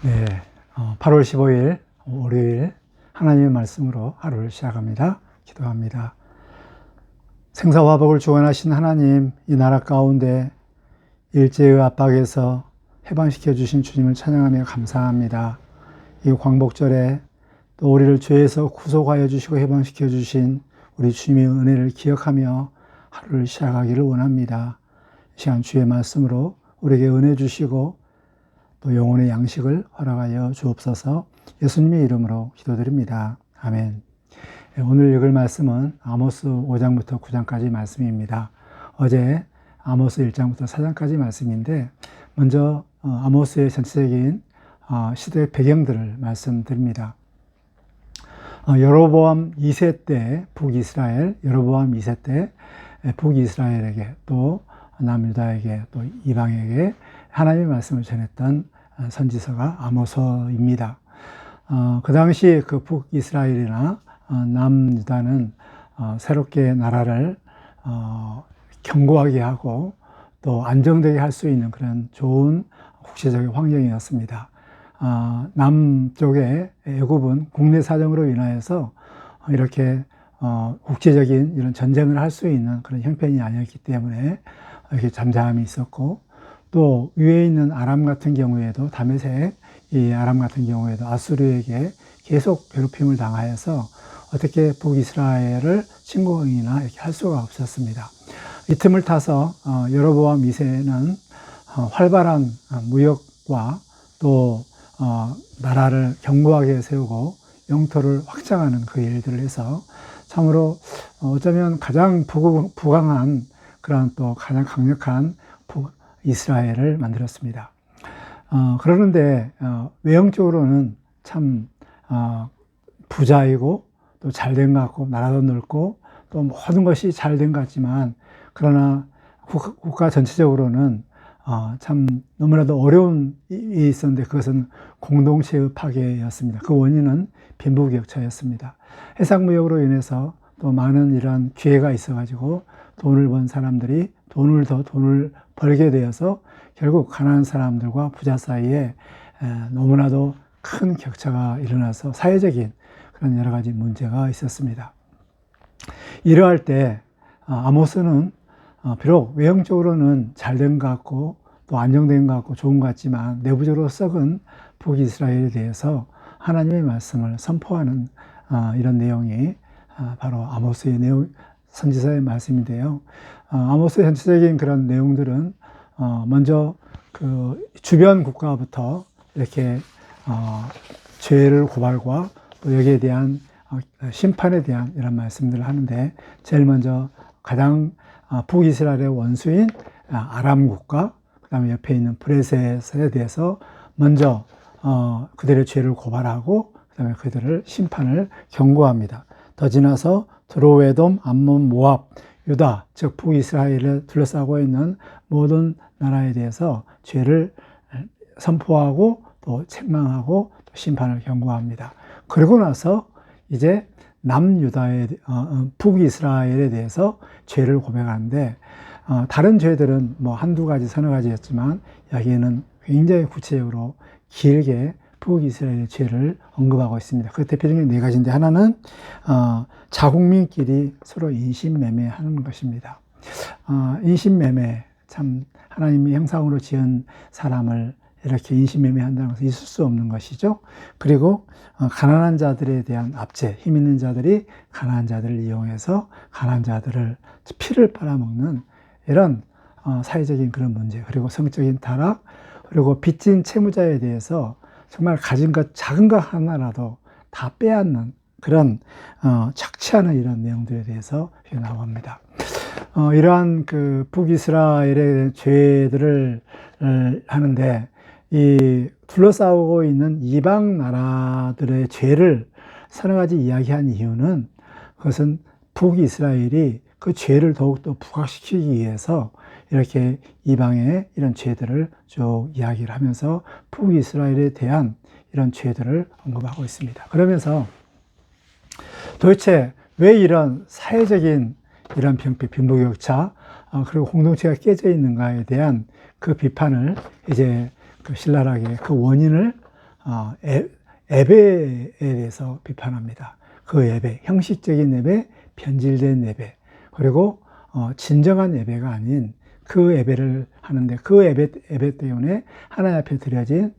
네, 8월 15일 월요일 하나님의 말씀으로 하루를 시작합니다. 기도합니다. 생사화복을 주관하신 하나님, 이 나라 가운데 일제의 압박에서 해방시켜 주신 주님을 찬양하며 감사합니다. 이 광복절에 또 우리를 죄에서 구속하여 주시고 해방시켜 주신 우리 주님의 은혜를 기억하며 하루를 시작하기를 원합니다. 이 시간 주의 말씀으로 우리에게 은혜 주시고 또 영혼의 양식을 허락하여 주옵소서. 예수님의 이름으로 기도드립니다. 아멘. 오늘 읽을 말씀은 아모스 5장부터 9장까지 말씀입니다. 어제 아모스 1장부터 4장까지 말씀인데 먼저 아모스의 전체적인 시대 배경들을 말씀드립니다. 여로보암 2세 때 북이스라엘, 여로보암 2세 때 북이스라엘에게 또 남유다에게 또 이방에게 하나님의 말씀을 전했던 선지서가 아모스입니다. 그 당시 그 북이스라엘이나 남유다는 새롭게 나라를 견고하게 하고 또 안정되게 할 수 있는 그런 좋은 국제적인 환경이었습니다. 남쪽의 애굽은 국내 사정으로 인하여서 이렇게 국제적인 이런 전쟁을 할 수 있는 그런 형편이 아니었기 때문에 이렇게 잠잠함이 있었고, 또 위에 있는 아람 같은 경우에도 다메섹 이 아람 같은 경우에도 아수르에게 계속 괴롭힘을 당하여서 어떻게 북이스라엘을 침공이나 이렇게 할 수가 없었습니다. 이 틈을 타서 여로보암 2세는 활발한 무역과 또 나라를 견고하게 세우고 영토를 확장하는 그 일들을 해서 참으로 어쩌면 가장 부강한 그런 또 가장 강력한 북이스라엘을 만들었습니다. 그러는데 외형적으로는 참 부자이고 또 잘된 것 같고 나라도 넓고 또 모든 것이 잘된 것 같지만, 그러나 국가 전체적으로는 참 너무나도 어려운 일이 있었는데 그것은 공동체의 파괴였습니다. 그 원인은 빈부격차였습니다. 해상무역으로 인해서 또 많은 이러한 기회가 있어가지고 돈을 번 사람들이 돈을 벌게 되어서 결국 가난한 사람들과 부자 사이에 너무나도 큰 격차가 일어나서 사회적인 그런 여러 가지 문제가 있었습니다. 이러할 때 아모스는 비록 외형적으로는 잘된 것 같고 또 안정된 것 같고 좋은 것 같지만 내부적으로 썩은 북이스라엘에 대해서 하나님의 말씀을 선포하는 이런 내용이 바로 아모스의 선지서의 말씀인데요. 아모스의 전체적인 그런 내용들은 먼저 그 주변 국가부터 이렇게 죄를 고발과 또 여기에 대한 심판에 대한 이런 말씀들을 하는데, 제일 먼저 가장 북이스라엘의 원수인 아람 국가, 그 다음에 옆에 있는 브레셋에 대해서 먼저 그들의 죄를 고발하고 그 다음에 그들을 심판을 경고합니다. 더 지나서 드로웨돔, 암몬, 모압, 유다, 즉 북이스라엘을 둘러싸고 있는 모든 나라에 대해서 죄를 선포하고 또 책망하고 또 심판을 경고합니다. 그러고 나서 이제 북이스라엘에 대해서 죄를 고백하는데, 다른 죄들은 뭐 한두 가지, 서너 가지였지만 여기에는 굉장히 구체적으로 길게 북이스라엘의 죄를 언급하고 있습니다. 그 대표적인 네 가지인데, 하나는 자국민끼리 서로 인신매매하는 것입니다. 인신매매, 참 하나님이 형상으로 지은 사람을 이렇게 인신매매한다는 것은 있을 수 없는 것이죠. 그리고 가난한 자들에 대한 압제, 힘 있는 자들이 가난한 자들을 이용해서 가난한 자들을 피를 빨아먹는 이런 사회적인 그런 문제, 그리고 성적인 타락, 그리고 빚진 채무자에 대해서 정말 가진 것 작은 것 하나라도 다 빼앗는 그런 착취하는 이런 내용들에 대해서 나옵니다. 이러한 그 북이스라엘의 죄들을 하는데, 이 둘러싸고 있는 이방 나라들의 죄를 서너 가지 이야기한 이유는, 그것은 북이스라엘이 그 죄를 더욱더 부각시키기 위해서 이렇게 이방의 이런 죄들을 쭉 이야기를 하면서 북이스라엘에 대한 이런 죄들을 언급하고 있습니다. 그러면서 도대체 왜 이런 사회적인 이런 병폐, 빈부격차, 그리고 공동체가 깨져 있는가에 대한 그 비판을 이제 그 신랄하게 그 원인을 예배에 대해서 비판합니다. 그 예배, 형식적인 예배, 변질된 예배, 그리고 진정한 예배가 아닌 그 예배를 하는데 그 예배 때문에 하나님 앞에 드려진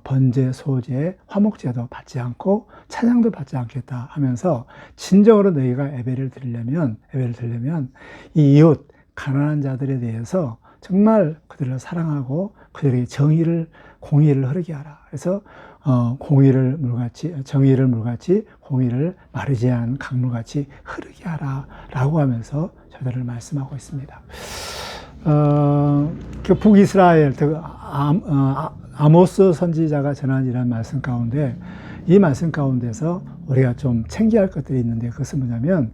번제, 소제, 화목제도 받지 않고 찬양도 받지 않겠다 하면서 진정으로 너희가 예배를 드리려면 이 이웃 가난한 자들에 대해서 정말 그들을 사랑하고 그들에게 공의를 흐르게 하라. 그래서 정의를 물같이 공의를 마르지 않은 강물같이 흐르게 하라 라고 하면서 저들을 말씀하고 있습니다. 그 북이스라엘, 아모스 선지자가 전한 이런 말씀 가운데, 이 말씀 가운데서 우리가 좀 챙겨야 할 것들이 있는데, 그것은 뭐냐면,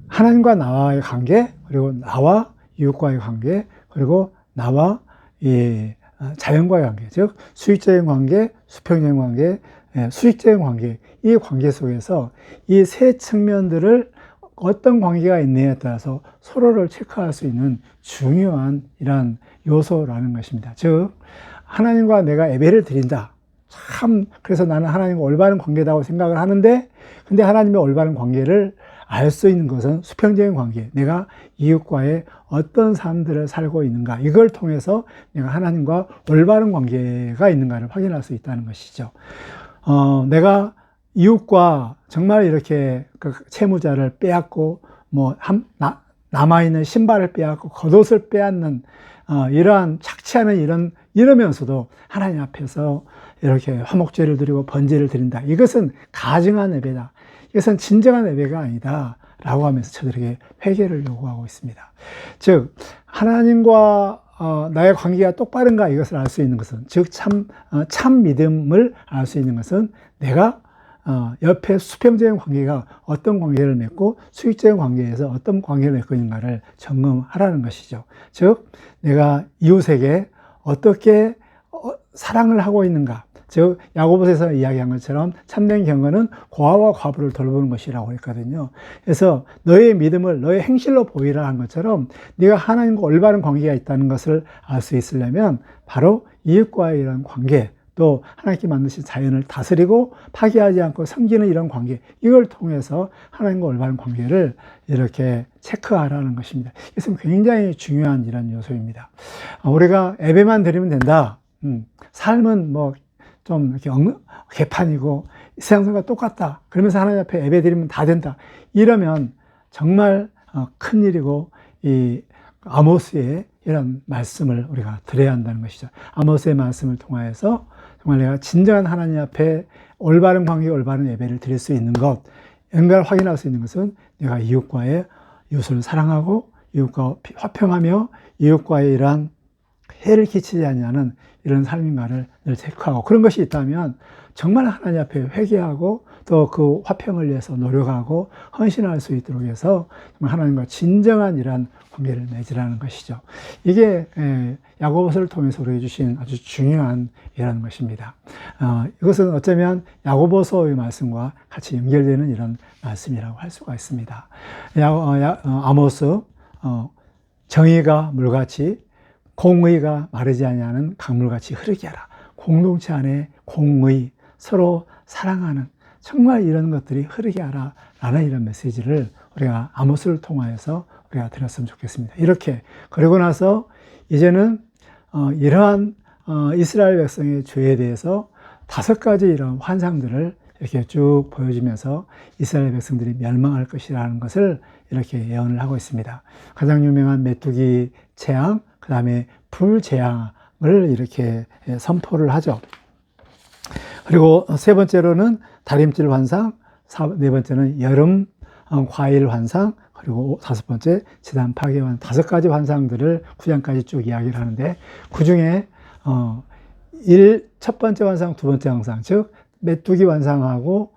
하나님과 나와의 관계, 그리고 나와 이웃과의 관계, 그리고 나와 자연과의 관계, 즉, 수익적인 관계, 수평적인 관계, 수익적인 관계, 이 관계 속에서 이 세 측면들을 어떤 관계가 있느냐에 따라서 서로를 체크할 수 있는 중요한 이러한 요소라는 것입니다. 즉, 하나님과 내가 예배를 드린다. 그래서 나는 하나님과 올바른 관계다고 생각을 하는데, 근데 하나님의 올바른 관계를 알 수 있는 것은 수평적인 관계, 내가 이웃과의 어떤 삶들을 살고 있는가, 이걸 통해서 내가 하나님과 올바른 관계가 있는가를 확인할 수 있다는 것이죠. 내가 이웃과 정말 이렇게 그 채무자를 빼앗고, 남아있는 신발을 빼앗고, 겉옷을 빼앗는, 이러한 착취하는 이러면서도 하나님 앞에서 이렇게 화목제를 드리고 번제를 드린다. 이것은 가증한 예배다. 이것은 진정한 예배가 아니다. 라고 하면서 저들에게 회개를 요구하고 있습니다. 즉, 하나님과 나의 관계가 똑바른가 이것을 알 수 있는 것은, 즉, 참 믿음을 알 수 있는 것은 내가 옆에 수평적인 관계가 어떤 관계를 맺고 수익적인 관계에서 어떤 관계를 맺고 있는가를 점검하라는 것이죠. 즉, 내가 이웃에게 어떻게 사랑을 하고 있는가. 즉, 야고보서에서 이야기한 것처럼 참된 경건은 고아와 과부를 돌보는 것이라고 했거든요. 그래서 너의 믿음을 너의 행실로 보이라 한 것처럼 네가 하나님과 올바른 관계가 있다는 것을 알 수 있으려면 바로 이웃과의 이런 관계, 또 하나님께 만드신 자연을 다스리고 파괴하지 않고 섬기는 이런 관계, 이걸 통해서 하나님과 올바른 관계를 이렇게 체크하라는 것입니다. 이것은 굉장히 중요한 이런 요소입니다. 우리가 예배만 드리면 된다. 삶은 좀 이렇게 개판이고 세상과 똑같다. 그러면서 하나님 앞에 예배 드리면 다 된다. 이러면 정말 큰일이고, 이 아모스의 이런 말씀을 우리가 드려야 한다는 것이죠. 아모스의 말씀을 통하여서 정말 내가 진정한 하나님 앞에 올바른 관계, 올바른 예배를 드릴 수 있는 것, 연관을 확인할 수 있는 것은 내가 이웃을 사랑하고 이웃과 화평하며 이웃과의 이러한 해를 끼치지 않냐는 이런 삶인가를 늘 체크하고, 그런 것이 있다면 정말 하나님 앞에 회개하고 또 그 화평을 위해서 노력하고 헌신할 수 있도록 해서 정말 하나님과 진정한 이러한 관계를 맺으라는 것이죠. 이게 야고보서를 통해서 우리에게 주신 아주 중요한 이라는 것입니다. 이것은 어쩌면 야고보서의 말씀과 같이 연결되는 이런 말씀이라고 할 수가 있습니다. 아모스, 정의가 물같이 공의가 마르지 아니하는 강물같이 흐르게 하라. 공동체 안에 공의, 서로 사랑하는, 정말 이런 것들이 흐르게 하라 라는 이런 메시지를 우리가 아모스를 통하여서 우리가 드렸으면 좋겠습니다. 이렇게 그러고 나서 이제는 이러한 이스라엘 백성의 죄에 대해서 5가지 이런 환상들을 이렇게 쭉 보여주면서 이스라엘 백성들이 멸망할 것이라는 것을 이렇게 예언을 하고 있습니다. 가장 유명한 메뚜기 재앙, 그 다음에 불재앙을 이렇게 선포를 하죠. 그리고 3번째로는 다림질 환상, 4번째는 여름 과일 환상, 그리고 5번째 제단 파괴 환상, 5가지 환상들을 9장까지 쭉 이야기를 하는데, 그 중에 첫 번째 환상, 두 번째 환상, 즉 메뚜기 환상하고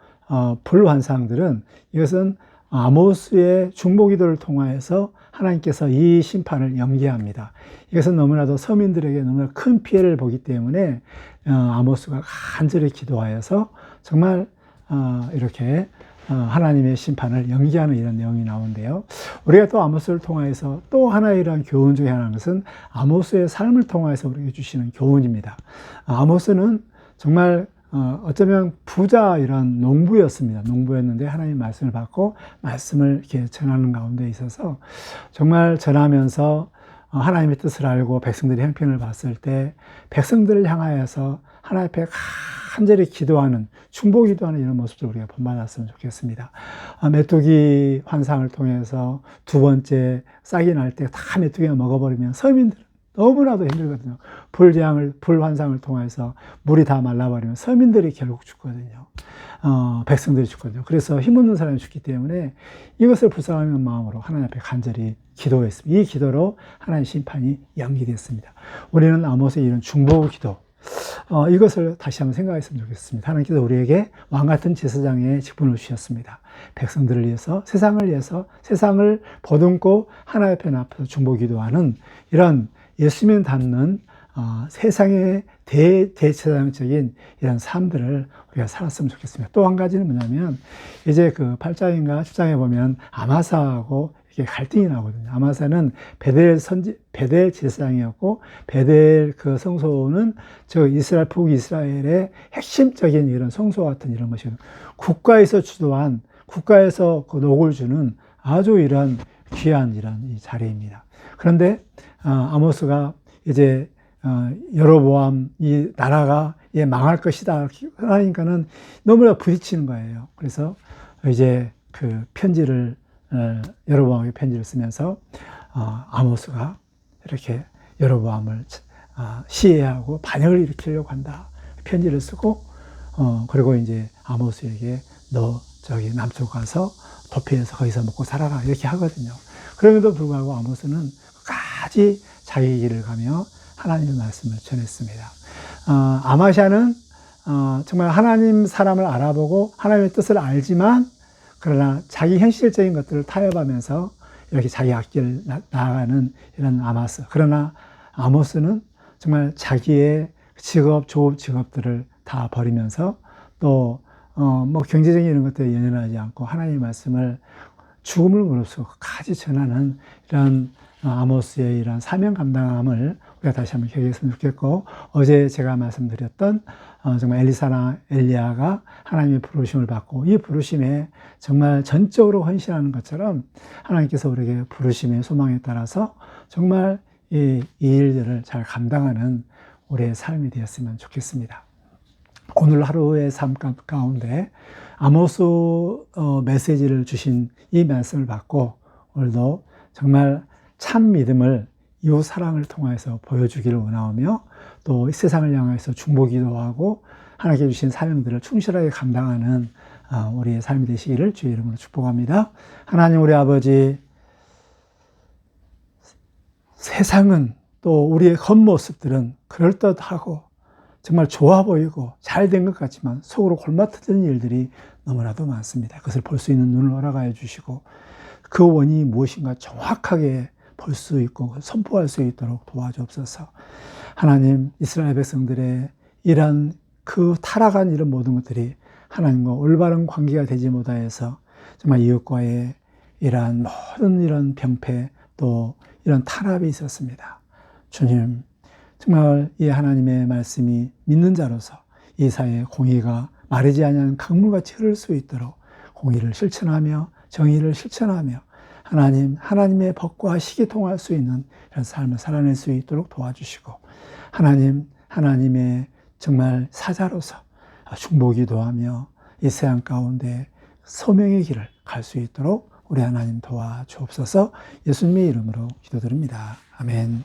불 환상들은, 이것은 아모스의 중보기도를 통하여서 하나님께서 이 심판을 연기합니다. 이것은 너무나도 서민들에게 너무나 큰 피해를 보기 때문에 아모스가 간절히 기도하여서 정말 이렇게 하나님의 심판을 연기하는 이런 내용이 나오는데요. 우리가 또 아모스를 통해서 또 하나의 이러한 교훈 중에 하나는 것은 아모스의 삶을 통해서 우리에게 주시는 교훈입니다. 아모스는 정말 어쩌면 부자 이런 농부였습니다. 농부였는데 하나님의 말씀을 받고 말씀을 이렇게 전하는 가운데 있어서 정말 전하면서 하나님의 뜻을 알고 백성들의 형편을 봤을 때 백성들을 향하여서 하나님 앞에 간절히 기도하는, 중보 기도하는 이런 모습을 우리가 본받았으면 좋겠습니다. 메뚜기 환상을 통해서 두 번째 싹이 날 때 다 메뚜기가 먹어버리면 서민들은 너무나도 힘들거든요. 불 환상을 통해서 물이 다 말라버리면 서민들이 결국 죽거든요. 백성들이 죽거든요. 그래서 힘없는 사람이 죽기 때문에 이것을 불쌍하는 마음으로 하나님 앞에 간절히 기도했습니다. 이 기도로 하나님의 심판이 연기됐습니다. 우리는 아모스의 이런 중보 기도, 이것을 다시 한번 생각했으면 좋겠습니다. 하나님께서 우리에게 왕같은 제사장의 직분을 주셨습니다. 백성들을 위해서, 세상을 보듬고 하나님 앞에서 중보 기도하는 이런 예수님을 닮는 세상의 대제사장적인 이런 삶들을 우리가 살았으면 좋겠습니다. 또 한 가지는 뭐냐면, 이제 그 8장인가 10장에 보면 아마사하고 이렇게 갈등이 나거든요. 아마사는 베델 제사장이었고, 베델 그 성소는 북이스라엘의 핵심적인 이런 성소 같은 이런 것이거든요. 국가에서 주도한, 국가에서 그 녹을 주는 아주 이런 귀한 이런 이 자리입니다. 그런데 아모스가 이제 여로보암 이 나라가 망할 것이다 하니까는 너무나 부딪히는 거예요. 그래서 이제 그 편지를 여로보암에게 편지를 쓰면서 아모스가 이렇게 여로보암을 시해하고 반역을 일으키려고 한다. 편지를 쓰고 그리고 이제 아모스에게 너 저기 남쪽 가서 도피해서 거기서 먹고 살아라 이렇게 하거든요. 그럼에도 불구하고 아모스는 끝까지 자기 길을 가며 하나님의 말씀을 전했습니다. 아마샤는 정말 하나님 사람을 알아보고 하나님의 뜻을 알지만 그러나 자기 현실적인 것들을 타협하면서 이렇게 자기 앞길 나아가는 이런 아마스. 그러나 아모스는 정말 자기의 좋은 직업들을 다 버리면서 또 뭐 경제적인 이런 것들에 연연하지 않고 하나님의 말씀을 죽음을 무릅쓰고 끝까지 전하는 이런 아모스의 이런 사명 감당함을 우리가 다시 한번 기억했으면 좋겠고, 어제 제가 말씀드렸던 정말 엘리사나 엘리야가 하나님의 부르심을 받고 이 부르심에 정말 전적으로 헌신하는 것처럼 하나님께서 우리에게 부르심의 소망에 따라서 정말 이 일들을 잘 감당하는 우리의 삶이 되었으면 좋겠습니다. 오늘 하루의 삶 가운데 아모스 메시지를 주신 이 말씀을 받고 오늘도 정말 참 믿음을 이웃 사랑을 통해서 보여주기를 원하오며 또 세상을 향해서 중보기도 하고 하나님께 주신 사명들을 충실하게 감당하는 우리의 삶이 되시기를 주의 이름으로 축복합니다. 하나님 우리 아버지, 세상은 또 우리의 겉모습들은 그럴듯하고 정말 좋아 보이고 잘 된 것 같지만 속으로 골마트는 일들이 너무나도 많습니다. 그것을 볼 수 있는 눈을 허락하여 주시고 그 원인이 무엇인가 정확하게 볼 수 있고 선포할 수 있도록 도와주옵소서. 하나님, 이스라엘 백성들의 이런 그 타락한 이런 모든 것들이 하나님과 올바른 관계가 되지 못하여서 정말 이웃과의 이러한 모든 이런 병폐 또 이런 탄압이 있었습니다. 주님, 정말 이 하나님의 말씀이 믿는 자로서 이 사회의 공의가 마르지 않는 강물같이 흐를 수 있도록 공의를 실천하며 정의를 실천하며 하나님의 법과 시기통할 수 있는 이런 삶을 살아낼 수 있도록 도와주시고 하나님의 정말 사자로서 중보기도 하며 이 세상 가운데 소명의 길을 갈 수 있도록 우리 하나님 도와주옵소서. 예수님의 이름으로 기도드립니다. 아멘.